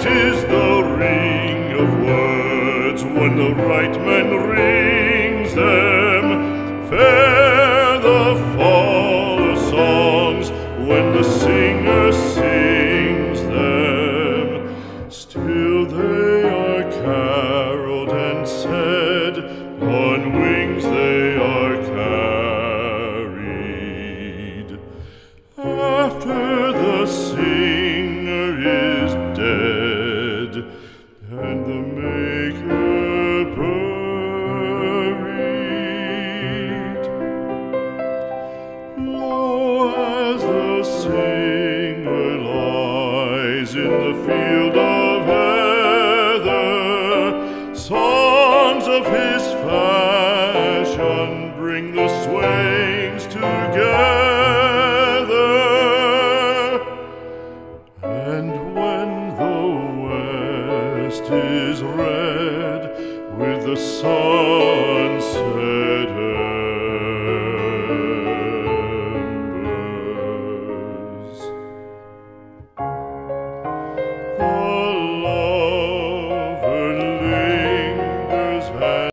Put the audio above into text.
Sweet is the ring of words when the right man rings them. Fair the fall of songs when the singer sings them. Still they are caroled and said, on wings they are carried. After the singer is dead and the maker buried, lo, as the singer lies in the field of heather, songs of his fashion bring the swains together. And when the west is red with the sunset